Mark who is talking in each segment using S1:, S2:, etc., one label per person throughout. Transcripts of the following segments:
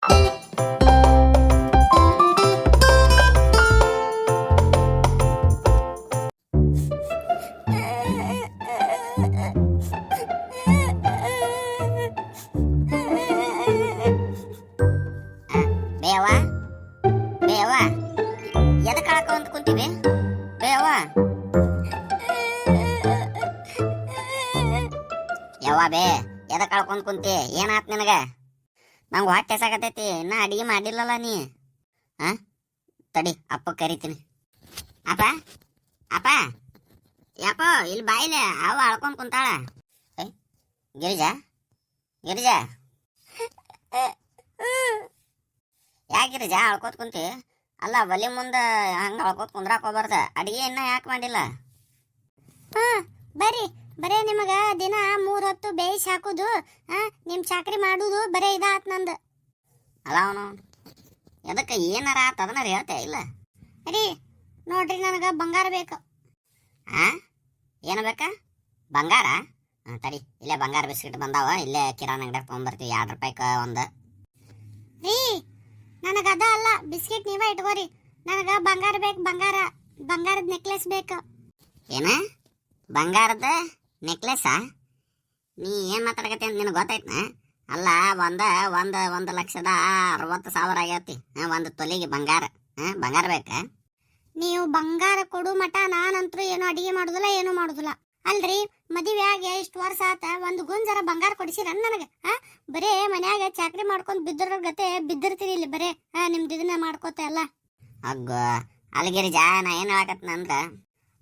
S1: ಬೇವ ಬೇವ ಎದಕ್ಕೆ ಕಳ್ಕೊಂತ ಕುಂತೀವಿ ಬೇವ ಯವ್ವ ಬೇ ಎದಕ್ಕೆ ಕಳ್ಕೊಂತ ಕುಂತಿ ಏನಾತ್ ನಿನಗ ನಂಗೆ ಹೊಟ್ಟೆ ಸಾಕತೈತಿ ಇನ್ನ ಅಡಿಗೆ ಮಾಡಿಲ್ಲಲ್ಲ ನೀ ತಡಿ ಅಪ್ಪ ಕರಿತೀನಿ ಅಪ್ಪ ಅಪ್ಪ ಯಪ್ಪ ಇಲ್ಲಿ ಬಾಯಿಲೆ ಅವ ಅಳ್ಕೊಂಡ್ ಕುಂತಾಳ ಗಿರಿಜಾ ಗಿರಿಜಾ ಯಾಕಿರಿಜಾ ಅಳ್ಕೋತ್ ಕುಂತಿ ಅಲ್ಲ ಒಲಿ ಮುಂದೆ ಹಂಗೆ ಅಳ್ಕೋತ್ ಕುಂದ್ರಾಕ್ ಹೋಗ್ಬಾರ್ದ ಅಡಿಗೆ ಇನ್ನ ಯಾಕೆ ಮಾಡಿಲ್ಲ
S2: ಬರ್ರಿ ಬರೇ ನಿಮಗ ದಿನ 3 ಹೊತ್ತು ಬೇಯಿಸಿ ಹಾಕುದು ನಿಮ್ ಚಾಕ್ರಿ ಮಾಡುದು ಬರೇ ಇದಾತ್ ನಂದು.
S1: ಅಲ್ಲ ಅವನು ಎದಕ್ಕೆ ಏನಾರ ಆತ ಅದನ್ನ ಹೇಳ್ತೆ ಇಲ್ಲ
S2: ರೀ ನೋಡ್ರಿ ನನಗ ಬಂಗಾರ ಬೇಕು.
S1: ಏನು ಬೇಕಾ ಬಂಗಾರ? ತಡಿ ಇಲ್ಲೇ ಬಂಗಾರ ಬಿಸ್ಕಿಟ್ ಬಂದಾವ ಇಲ್ಲೇ ಕಿರಾಣಿ ಅಂಗಡಿಯಾಗ ತೊಗೊಂಬರ್ತೀವಿ 2 ರೂಪಾಯಿಕ ಒಂದು.
S2: ರೀ ನನಗ ಅದ ಅಲ್ಲ ಬಿಸ್ಕಿಟ್ ನೀವೇ ಇಟ್ಕೋರಿ. ನನಗ ಬಂಗಾರ ಬೇಕು, ಬಂಗಾರದ ನೆಕ್ಲೆಸ್ ಬೇಕು.
S1: ಏನ ಬಂಗಾರದ ನೆಕ್ಲೆಸ್ಸಾ? ನೀ ಏನು ಮಾತಾಡಕತ್ತಿ ಅಂತ ನಿನಗೆ ಗೊತ್ತಾಯ್ತನ? ಅಲ್ಲ 1,60,000 ಆಗೈತಿ ಒಂದು ತೊಲಿಗೆ ಬಂಗಾರ. ಬಂಗಾರ ಬೇಕಾ?
S2: ನೀವು ಬಂಗಾರ ಕೊಡು ಮಟ ನಾನಂತರೂ ಏನು ಅಡಿಗೆ ಮಾಡುದಿಲ್ಲ, ಏನು ಮಾಡುದಿಲ್ಲ. ಅಲ್ರಿ ಮದುವೆಯಾಗಿ ಇಷ್ಟು ವರ್ಷ ಆತ ಒಂದು ಗುಂಜರ ಬಂಗಾರ ಕೊಡಿಸಿರ ನನಗೆ? ಬರೇ ಮನ್ಯಾಗ ಚಾಕ್ರಿ ಮಾಡ್ಕೊಂಡ್ ಬಿದ್ದರ ಗತೆ ಬಿದ್ದಿರ್ತೀರಿ ಇಲ್ಲಿ ಬರೇ ನಿಮ್ದು ಇದನ್ನ ಮಾಡ್ಕೋತ ಎಲ್ಲ.
S1: ಅಗ್ಗ ಅಲ್ಗಿರಿಜಾ ನಾ ಏನು ಹೇಳಕತ್ನಂದ್ರ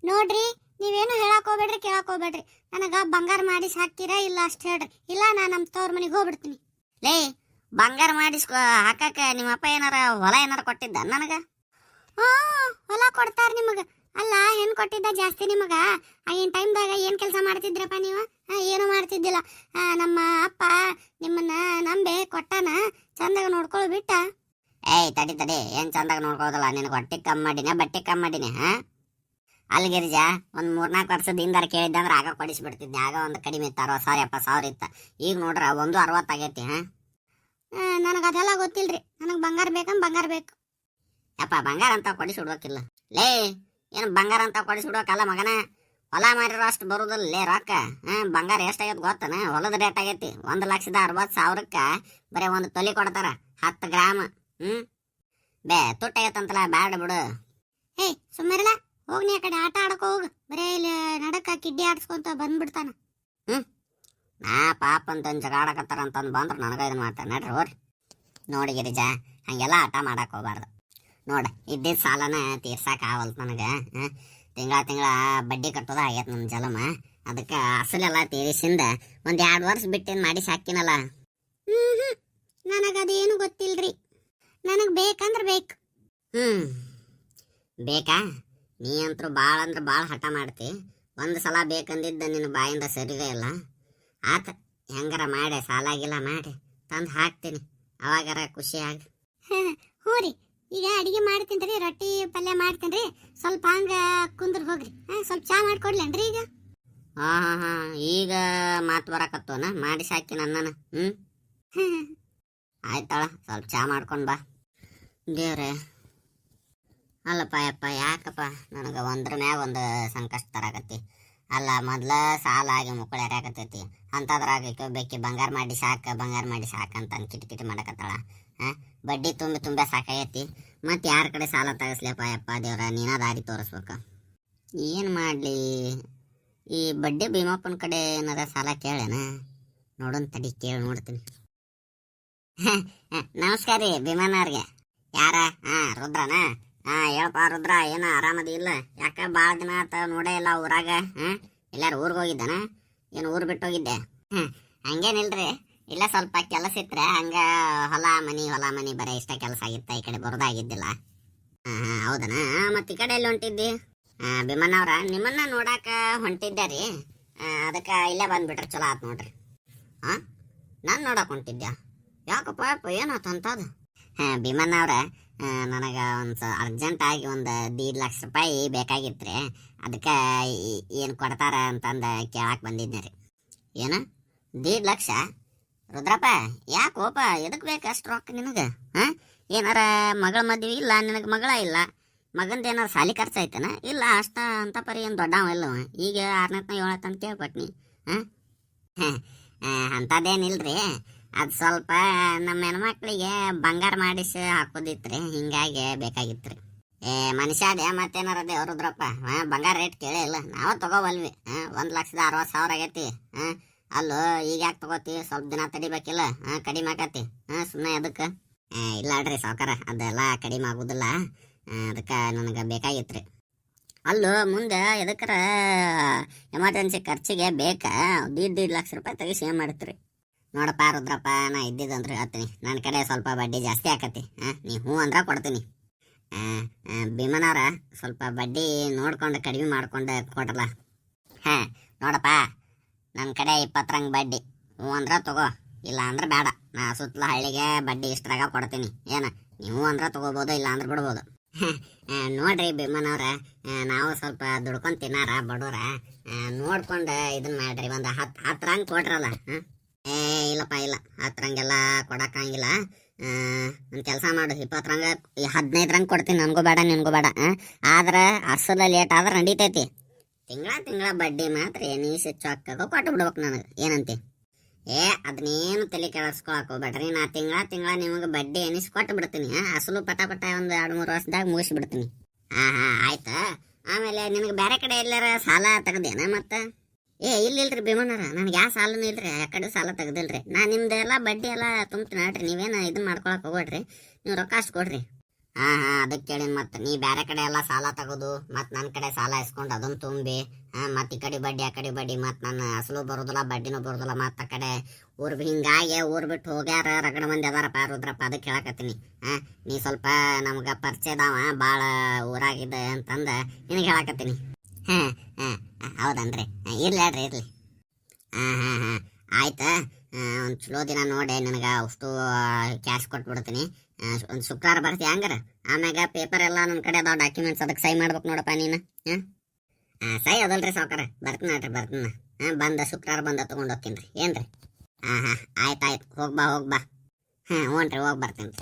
S2: ನೋಡ್ರಿ ನೀವೇನು ಹೇಳಕ್ ಹೋಗ್ಬೇಡ್ರಿ, ಕೇಳಕ್ ಹೋಗ್ಬೇಡ್ರಿ. ನನಗ ಬಂಗಾರ ಮಾಡಿಸಿ ಹಾಕ್ತೀರಾ ಇಲ್ಲ ಅಷ್ಟು ಹೇಳ್ರಿ, ಇಲ್ಲ ನಾ ನಮ್ಮ ತವ್ರ ಮನೆಗೆ ಹೋಗ್ಬಿಡ್ತೀನಿ.
S1: ಲೇ ಬಂಗಾರ ಮಾಡಿಸ್ಕೊ ಹಾಕಾಕ ನಿಮ್ಮಪ್ಪ ಏನಾರ ಹೊಲ ಏನಾರ ಕೊಟ್ಟಿದ್ದ ನನಗ?
S2: ಹೊಲ ಕೊಡ್ತಾರ ನಿಮಗ? ಅಲ್ಲ ಹೆಣ್ ಕೊಟ್ಟಿದ್ದ ಜಾಸ್ತಿ ನಿಮಗ. ಆಗಿನ ಟೈಮ್ದಾಗ ಏನ್ ಕೆಲಸ ಮಾಡ್ತಿದ್ರಪ್ಪ ನೀವು? ಏನು ಮಾಡ್ತಿದ್ದಿಲ್ಲ. ನಮ್ಮ ಅಪ್ಪ ನಿಮ್ಮನ್ನ ನಂಬೆ ಕೊಟ್ಟಾನ, ಚಂದಾಗ ನೋಡ್ಕೊಳ್ಳೋ ಬಿಟ್ಟ.
S1: ಏಯ್ ತಡಿ ತಡಿ, ಏನ್ ಚಂದಾಗ ನೋಡ್ಕೋದಲ್ಲ, ನಿನಗೆ ಹೊಟ್ಟೆ ಕಮ್ಮಿ ಮಾಡಿನ ಬಟ್ಟೆ ಕಮ್ಮಿ ಮಾಡಿನಿ? ಅಲ್ಗಿರಿಜಾ ಒಂದು 3-4 ವರ್ಷದ ಹಿಂದಾರ ಕೇಳಿದ್ದಂದ್ರೆ ಆಗ ಕೊಡಿಸ್ಬಿಡ್ತಿದ್ನಿ. ಆಗ ಒಂದು ಕಡಿಮೆ ಇತ್ತು 60,000-70,000 ಇತ್ತ. ಈಗ ನೋಡ್ರ 1,60 ಆಗೈತಿ.
S2: ನನಗೆ ಅದೆಲ್ಲ ಗೊತ್ತಿಲ್ರಿ, ನನಗೆ ಬಂಗಾರ ಬಂಗಾರ ಬೇಕು.
S1: ಯಪ್ಪ ಬಂಗಾರ ಅಂತ ಕೊಡಿಸಿಡ್ಬೇಕಿಲ್ಲ ಲೇ, ಏನು ಬಂಗಾರ ಅಂತ ಕೊಡಿಸಿಡ್ಬೇಕಲ್ಲ ಮಗನ. ಹೊಲ ಮಾರಿರೋ ಅಷ್ಟು ಬರುದಿಲ್ಲ ಲೇ ರೊಕ್ಕ. ಬಂಗಾರ ಎಷ್ಟಾಗೈತಿ ಗೊತ್ತನ? ಹೊಲದ ರೇಟ್ ಆಗೈತಿ 1,60,000 ಬರೀ ಒಂದು ತೊಲಿ ಕೊಡ್ತಾರ 10 ಗ್ರಾಮ್. ಬೇ ತುಟ್ಟಾಗೈತಂತಲ್ಲ, ಬ್ಯಾಡ ಬಿಡು.
S2: ಏಯ್ ಸುಮ್ಮರಿಲ್ಲ, ಹೋಗ್ನಿ ಆ ಕಡೆ ಆಟ ಆಡಕೋ ಹೋಗು. ಬರೇ ಇಲ್ಲಿ ನಡಕ ಕಿಡ್ಡಿ ಆಡ್ಸ್ಕೊಂತ ಬಂದ್ಬಿಡ್ತಾನ.
S1: ನಾ ಪಾಪ ಅಂತ ಜಗಾಡಕತ್ತಾರ ಅಂತಂದು ಬಂದ್ರೆ ನನಗೆ ಇದನ್ನ ಮಾಡ್ತಾರೆ ನಡ್ರಿ ಹೋರಿ. ನೋಡಿ ಗಿರಿಜಾ ಹಂಗೆಲ್ಲ ಆಟ ಮಾಡಕ್ ಹೋಗ್ಬಾರ್ದು. ನೋಡ ಇದ್ದಿದ್ದ ಸಾಲನ ತೀರ್ಸಾಕ ಆಗವಲ್ತು ನನಗೆ. ತಿಂಗಳ ಬಡ್ಡಿ ಕಟ್ಟೋದ ಆಗೈತೆ ನನ್ನ ಜಲಮ. ಅದಕ್ಕೆ ಅಸಲೆಲ್ಲ ತೀರಿಸಿಂದ ಒಂದು 2 ವರ್ಷ ಬಿಟ್ಟೇನು ಮಾಡಿ ಸಾಕಿನಲ್ಲ.
S2: ನನಗದೇನು ಗೊತ್ತಿಲ್ರಿ, ನನಗೆ ಬೇಕಂದ್ರೆ ಬೇಕು.
S1: ಬೇಕಾ? ನೀ ಅಂತರೂ ಭಾಳ ಅಂದ್ರೆ ಭಾಳ ಹಠ ಮಾಡ್ತಿ. ಒಂದು ಸಲ ಬೇಕಂದಿದ್ದ ನಿನ್ನ ಬಾಯಿಂದ ಸರಿದೇ ಇಲ್ಲ. ಆತ ಹೆಂಗಾರ ಮಾಡಿ ಸಾಲಾಗಿಲ್ಲ ಮಾಡಿ ತಂದು ಹಾಕ್ತೀನಿ, ಅವಾಗಾರ ಖುಷಿ ಆಗ.
S2: ಹ್ಞೂ ರೀ, ಈಗ ಅಡಿಗೆ ಮಾಡ್ತೀನಿ ರೀ, ರೊಟ್ಟಿ ಪಲ್ಯ ಮಾಡ್ತೀನಿ ರೀ. ಸ್ವಲ್ಪ ಹಂಗೆ ಕುಂದ್ರ ಹೋಗ್ರಿ. ಸ್ವಲ್ಪ ಚಾ ಮಾಡ್ಕೊಡ್ಲೇನ್ರಿ ಈಗ?
S1: ಹಾಂ ಈಗ ಮಾತು ಬರಕತ್ತೋನ ಮಾಡಿ ಸಾಕಿ ನನ್ನನ. ಆಯ್ತಾಳ, ಸ್ವಲ್ಪ ಚಾ ಮಾಡ್ಕೊಂಡು ಬಾ. ದೇವ್ರೆ ಅಲ್ಲಪ್ಪ ಯಪ್ಪ ಯಾಕಪ್ಪ ನನಗೆ ಒಂದ್ರ ಮ್ಯಾಗ ಒಂದು ಸಂಕಷ್ಟ ತರಾಕತ್ತಿ. ಅಲ್ಲ ಮೊದ್ಲ ಸಾಲ ಆಗಿ ಮುಕ್ಕಳು ಯಾರಾಕತ್ತೈತಿ, ಅಂಥದ್ರಾಗ ಬೇಕಿ ಬಂಗಾರ ಮಾಡಿ ಸಾಕಂತ ಕಿಟಿ ಮಾಡಕತ್ತಾಳ. ಬಡ್ಡಿ ತುಂಬೆ ಸಾಕಾಗೈತಿ. ಮತ್ತು ಯಾರ ಕಡೆ ಸಾಲ ತಗಸ್ಲಪ್ಪ ಯಪ್ಪ ದೇವ್ರ, ನೀನ ದಾರಿ ತೋರಿಸ್ಬೇಕು. ಏನು ಮಾಡಲಿ? ಈ ಬಡ್ಡಿ ಭೀಮಪ್ಪನ ಕಡೆ ಏನಾರ ಸಾಲ ಕೇಳೇನ? ನೋಡೋಣ ತಡಿ, ಕೇಳಿ ನೋಡ್ತೀನಿ. ನಮಸ್ಕಾರ ರೀ ಭೀಮಣ್ಣವ್ರಿಗೆ. ಯಾರ? ರುದ್ರನ? ಹೇಳಪ್ಪ ರುದ್ರ, ಏನು ಆರಾಮದಿ ಇಲ್ಲ? ಯಾಕ ಭಾಳ ದಿನ ಆತ ನೋಡೇ ಇಲ್ಲ ಊರಾಗ. ಎಲ್ಲಾರು ಊರಿಗೆ ಹೋಗಿದ್ದಾನ? ಏನು ಊರು ಬಿಟ್ಟು ಹೋಗಿದ್ದೆ? ಹಂಗೇನಿಲ್ರಿ, ಇಲ್ಲ ಸ್ವಲ್ಪ ಕೆಲಸ ಇತ್ರೆ ಹಂಗ ಹೊಲ ಮನಿ ಬರೀ ಇಷ್ಟ ಕೆಲಸ ಆಗಿತ್ತ, ಈ ಕಡೆ ಬರೋದಾಗಿದ್ದಿಲ್ಲ. ಹೌದನ? ಮತ್ತೆ ಈ ಕಡೆ ಎಲ್ಲಿ ಹೊಂಟಿದ್ದಿ? ಭೀಮಣ್ಣವ್ರ ನಿಮ್ಮನ್ನ ನೋಡಾಕ ಹೊಂಟಿದ್ದೆ ರೀ, ಅದಕ್ಕೆ ಇಲ್ಲೇ ಬಂದ್ಬಿಟ್ರೆ ಚಲೋ ಆತ್ ನೋಡ್ರಿ. ನಾನು ನೋಡಕ್ ಹೊಂಟಿದ್ಯಾ? ಯಾಕಪ್ಪ ಯಪ್ಪ ಏನಾಯ್ತು ಅಂತದು? ಭೀಮಣ್ಣವ್ರ ನನಗೆ ಒಂದು ಅರ್ಜೆಂಟಾಗಿ ಒಂದು 1.5 ಲಕ್ಷ ರೂಪಾಯಿ ಬೇಕಾಗಿತ್ತು. ಅದಕ್ಕೆ ಏನು ಕೊಡ್ತಾರ ಅಂತಂದು ಕೇಳಕ್ಕೆ ಬಂದಿದ್ದೆ ರೀ. ಏನು 1.5 ಲಕ್ಷ? ರುದ್ರಪ್ಪ ಯಾಕೆ ಕೋಪ ಎದಕ್ ಬೇಕು ಅಷ್ಟು ರೊಕ್ಕ ನಿನಗೆ ಹಾಂ? ಏನಾರ ಮಗಳ ಮದ್ವೆ ಇಲ್ಲ, ನಿನಗೆ ಮಗಳ ಇಲ್ಲ, ಮಗಂದು ಏನಾರ ಸಾಲಿ ಖರ್ಚು ಐತನ ಇಲ್ಲ? ಅಷ್ಟ ಅಂತ ಪರಿ ಏನು ದೊಡ್ಡವ ಇಲ್ಲವ, ಈಗ 6ನೇ 7ನೇ ಅಂತ ಕೇಳ್ಪಟ್ನಿ. ಹಾಂ ಅಂಥದ್ದೇನಿಲ್ರಿ, ಅದು ಸ್ವಲ್ಪ ನಮ್ಮ ಹೆಣ್ಮಕ್ಳಿಗೆ ಬಂಗಾರ ಮಾಡಿಸಿ ಹಾಕೋದಿತ್ರಿ, ಹಿಂಗಾಗಿ ಬೇಕಾಗಿತ್ತು ರೀ. ಮನುಷ್ಯ ಅದೇ ಮತ್ತೇನಾರ ಅದೇ ರುದ್ರಪ್ಪ. ಬಂಗಾರ ರೇಟ್ ಕೇಳೇ ಇಲ್ಲ, ನಾವು ತಗೋವಲ್ವಿ. 1,60,000 ಆಗೈತಿ. ಅಲ್ಲೋ ಈಗ ಯಾಕೆ ತಗೋತಿ? ಸ್ವಲ್ಪ ದಿನ ತಡಿಬೇಕಿಲ್ಲ, ಕಡಿಮೆ ಆಕತಿ. ಸುಮ್ಮನೆ ಅದಕ್ಕೆ ಇಲ್ಲ ಅಲ್ರಿ ಸಾವ್ಕಾರ, ಅದೆಲ್ಲ ಕಡಿಮೆ ಆಗೋದಿಲ್ಲ, ಅದಕ್ಕೆ ನನಗೆ ಬೇಕಾಗಿತ್ತು ರೀ. ಅಲ್ಲೋ ಮುಂದೆ ಎದಕ್ಕರ ಎಮರ್ಜೆನ್ಸಿ ಖರ್ಚಿಗೆ ಬೇಕಾ? 1.5 ಲಕ್ಷ ರೂಪಾಯಿ ತೆಗಿಸಿ ಏನು ಮಾಡ್ತೀರಿ? ನೋಡಪ್ಪ ರುದ್ರಪ್ಪ, ನಾ ಇದ್ದಿದ್ದಂದ್ರೆ ಹೇಳ್ತೀನಿ, ನನ್ನ ಕಡೆ ಸ್ವಲ್ಪ ಬಡ್ಡಿ ಜಾಸ್ತಿ ಆಕತಿ. ನೀ ಹ್ಞೂ ಅಂದ್ರೆ ಕೊಡ್ತೀನಿ. ಭೀಮನವ್ರ ಸ್ವಲ್ಪ ಬಡ್ಡಿ ನೋಡ್ಕೊಂಡು ಕಡಿಮೆ ಮಾಡ್ಕೊಂಡು ಕೊಡ್ರಲ್ಲ. ನೋಡಪ್ಪ, ನನ್ನ ಕಡೆ 20 ರಂಗ್ ಬಡ್ಡಿ. ಹ್ಞೂ ಅಂದ್ರೆ ತಗೋ, ಇಲ್ಲ ಅಂದ್ರೆ ಬೇಡ. ನಾ ಸುತ್ತಲ ಹಳ್ಳಿಗೆ ಬಡ್ಡಿ ಇಷ್ಟರಾಗ ಕೊಡ್ತೀನಿ. ಏನು ನೀವು ಅಂದ್ರೆ ತಗೋಬೋದು, ಇಲ್ಲ ಅಂದ್ರೆ ಬಿಡ್ಬೋದು. ನೋಡ್ರಿ ಭೀಮನವ್ರ, ನಾವು ಸ್ವಲ್ಪ ದುಡ್ಕೊಂಡು ತಿನ್ನಾರ ಬಡವ್ರ, ನೋಡ್ಕೊಂಡು ಇದನ್ನ ಮಾಡ್ರಿ. ಒಂದು 10 ರಂಗ್ ಕೊಡ್ರಲ್ಲ. ಇಲ್ಲಪ್ಪ ಇಲ್ಲ, 10 ರಂಗೆಲ್ಲ ಕೊಡೋಕ್ಕಾಗಿಲ್ಲ. ಒಂದು ಕೆಲಸ ಮಾಡು, 20 ರಂಗ 15 ರಂಗ್ ಕೊಡ್ತೀನಿ. ನನಗೂ ಬೇಡ ನಿನಗೂ ಬೇಡ. ಆದ್ರೆ ಅರ್ಸದ ಲೇಟ್ ಆದ್ರೆ ನಡೀತೈತಿ. ತಿಂಗಳ ಬಡ್ಡಿ ಮಾತ್ರ ನೀಸಿ ಚೊಕ್ಕಗ ಕೊಟ್ಟು ಬಿಡ್ಬೇಕು ನನಗೆ. ಏನಂತೆ? ಅದನ್ನೇನು ತಲೆ ಕೆಡಿಸ್ಕೊಳಕ್ ಹೋಗ್ಬೇಡ್ರಿ. ನಾ ತಿಂಗಳ ನಿಮಗೆ ಬಡ್ಡಿ ಎನಿಸಿ ಕೊಟ್ಟು ಬಿಡ್ತೀನಿ. ಅಸಲು ಪಟ ಒಂದು 2-3 ವರ್ಷದಾಗ ಮುಗಿಸ್ಬಿಡ್ತೀನಿ. ಆಯ್ತಾ? ಆಮೇಲೆ ನಿನಗೆ ಬೇರೆ ಕಡೆ ಎಲ್ಲಾರ ಸಾಲ ತೆಗ್ದೇನ ಮತ್ತೆ? ಇಲ್ರಿ ಭೀಮಣ್ಣರ, ನನಗೆ ಯಾವ ಸಾಲನೂ ಇಲ್ರಿ, ಆ ಕಡೆ ಸಾಲ ತೆಗ್ದಿಲ್ರಿ. ನಾ ನಿಮ್ದೆಲ್ಲ ಬಡ್ಡಿ ಎಲ್ಲ ತುಂಬ್ತೀನಿ ನೋಡ್ರಿ. ನೀವೇನು ಇದನ್ನ ಮಾಡ್ಕೊಳಕ್ ಹೋಗ್ಬೇಡ್ರಿ, ನೀವು ರೊಕ್ಕ ಅಷ್ಟು ಕೊಡ್ರಿ. ಅದಕ್ಕೆ ಕೇಳಿ ಮತ್ತೆ ನೀ ಬೇರೆ ಕಡೆ ಎಲ್ಲ ಸಾಲ ತಗೋದು, ಮತ್ತು ನನ್ನ ಕಡೆ ಸಾಲ ಇಸ್ಕೊಂಡು ಅದನ್ನು ತುಂಬಿ, ಮತ್ತು ಈ ಕಡೆ ಬಡ್ಡಿ ಆ ಕಡೆ ಬಡ್ಡಿ, ಮತ್ತು ನನ್ನ ಅಸಲು ಬರೋದಿಲ್ಲ ಬಡ್ಡಿನೂ ಬರೋದಿಲ್ಲ, ಮತ್ತು ಆ ಕಡೆ ಹಿಂಗಾಗಿ ಊರು ಬಿಟ್ಟು ಹೋಗ್ಯಾರ ರಗಡ ಮಂದಿ ಅದಾರಪ್ಪ ರುದ್ರಪ್ಪ. ಅದಕ್ಕೆ ಹೇಳಕತ್ತೀನಿ. ನೀ ಸ್ವಲ್ಪ ನಮ್ಗೆ ಪರಿಚಯದವ ಭಾಳ ಊರಾಗಿದೆ ಅಂತಂದು ನಿನಗೆ ಹೇಳಕತ್ತೀನಿ. ಹೌದನ್ರಿ, ಇರ್ಲಿ ಹೇಳ್ರಿ ಇರ್ಲಿ. ಆಯ್ತಾ? ಒಂದು ಚಲೋ ದಿನ ನೋಡಿ ನನಗೆ ಅಷ್ಟು ಕ್ಯಾಶ್ ಕೊಟ್ಬಿಡ್ತೀನಿ. ಒಂದು ಶುಕ್ರವಾರ ಬರ್ತೀಯ ಹಂಗಾರ? ಆಮ್ಯಾಗ ಪೇಪರ್ ಎಲ್ಲ ನನ್ನ ಕಡೆ ಅದಾವ, ಡಾಕ್ಯುಮೆಂಟ್ಸ್, ಅದಕ್ಕೆ ಸೈ ಮಾಡ್ಬೇಕು ನೋಡಪ್ಪ ನೀನು. ಸೈ ಅದಲ್ರಿ ಸಾವ್ಕಾರ, ಬರ್ತೀನಿ. ಬಂದ ಶುಕ್ರವಾರ ಬಂದ ತೊಗೊಂಡು ಹೋಗ್ತೀನಿ ರೀ. ಏನ್ರಿ? ಆಯ್ತು ಹೋಗ್ಬಾ. ಹ್ಞೂ ರೀ, ಹೋಗಿ ಬರ್ತೀನಿ.